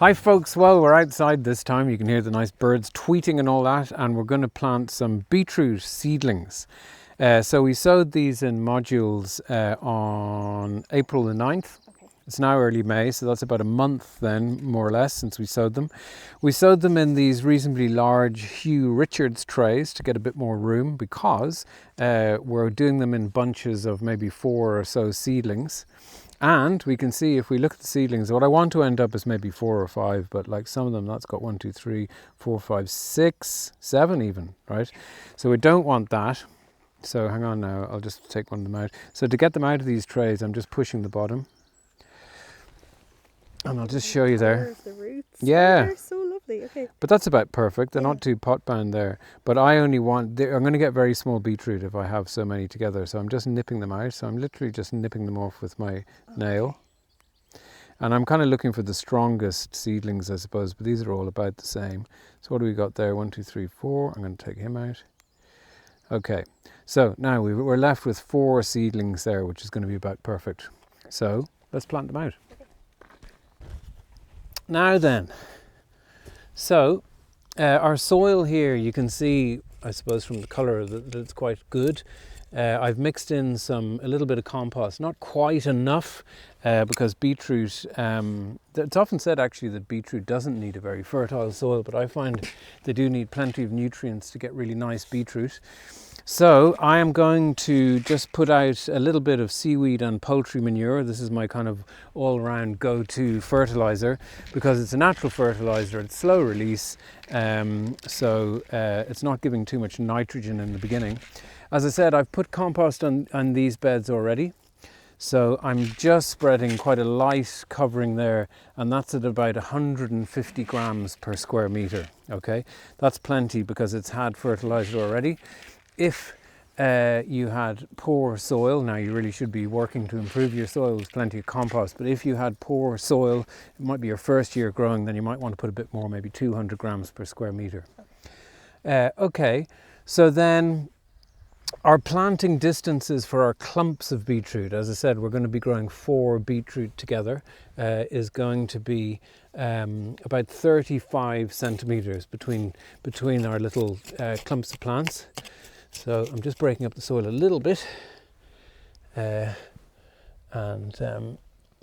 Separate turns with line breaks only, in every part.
Hi folks, well we're outside this time, you can hear the nice birds tweeting and all that, and we're going to plant some beetroot seedlings. So we sowed these in modules on April the 9th. It's now early May, so that's about a month then, more or less, since we sowed them. We sowed them in these reasonably large Hugh Richards trays to get a bit more room, because we're doing them in bunches of maybe 4 or so seedlings. And we can see, if we look at the seedlings, what I want to end up is maybe 4 or 5, but like some of them, that's got 1, 2, 3, 4, 5, 6, 7 even, right? So we don't want that. So hang on now, I'll just take one of them out. So to get them out of these trays, I'm just pushing the bottom. And I'll just show you there.
The roots.
Yeah.
Oh, they're so lovely. Okay.
But that's about perfect. They're not too pot bound there. But I only want, I'm going to get very small beetroot if I have so many together. So I'm just nipping them out. So I'm literally just nipping them off with my nail. And I'm kind of looking for the strongest seedlings, I suppose. But these are all about the same. So what do we got there? 1, 2, 3, 4. I'm going to take him out. Okay. So now we're left with 4 seedlings there, which is going to be about perfect. So let's plant them out. Now then, so our soil here, you can see, I suppose from the colour, that it's quite good. I've mixed in a little bit of compost, not quite enough, because beetroot, it's often said actually that beetroot doesn't need a very fertile soil, but I find they do need plenty of nutrients to get really nice beetroot. So I am going to just put out a little bit of seaweed and poultry manure. This is my kind of all-round go-to fertilizer, because it's a natural fertilizer, it's slow release, so it's not giving too much nitrogen in the beginning. As I said, I've put compost on these beds already, so I'm just spreading quite a light covering there, and that's at about 150 grams per square metre. Okay, that's plenty because it's had fertilizer already. If you had poor soil, now you really should be working to improve your soil with plenty of compost, but if you had poor soil, it might be your first year growing, then you might want to put a bit more, maybe 200 grams per square metre. Okay, so then our planting distances for our clumps of beetroot, as I said, we're going to be growing 4 beetroot together, is going to be about 35 centimetres between our little clumps of plants. So I'm just breaking up the soil a little bit and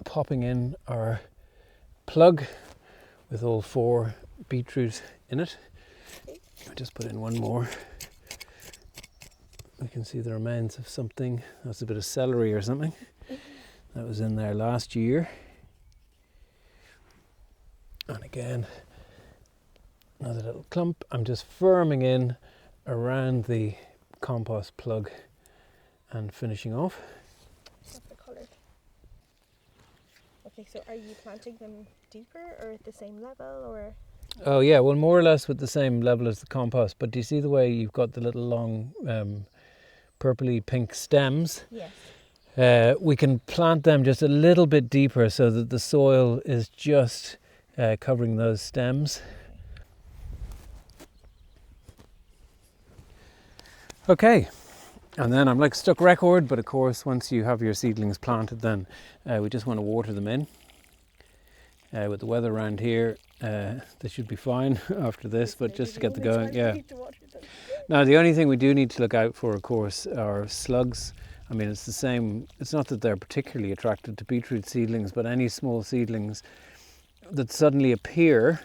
popping in our plug with all 4 beetroot in it. I'll just put in one more. We can see the remains of something. That's a bit of celery or something that was in there last year. And again, another little clump. I'm just firming in around the compost plug and finishing off.
What's the colour? Okay, so are you planting them deeper or at the same level, or?
Oh yeah, well, more or less with the same level as the compost, but do you see the way you've got the little long purpley pink stems?
Yes.
We can plant them just a little bit deeper so that the soil is just covering those stems. Okay, and then I'm like stuck record, but of course once you have your seedlings planted, then we just want to water them in. With the weather around here, they should be fine after this, but just to get the going, yeah. Now the only thing we do need to look out for, of course, are slugs. I mean, it's the same, it's not that they're particularly attracted to beetroot seedlings, but any small seedlings that suddenly appear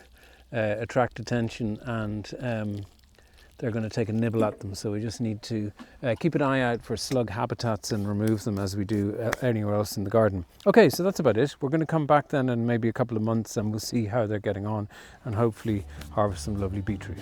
attract attention, and they're going to take a nibble at them. So we just need to keep an eye out for slug habitats and remove them as we do anywhere else in the garden. Okay, so that's about it. We're going to come back then in maybe a couple of months and we'll see how they're getting on and hopefully harvest some lovely beetroot.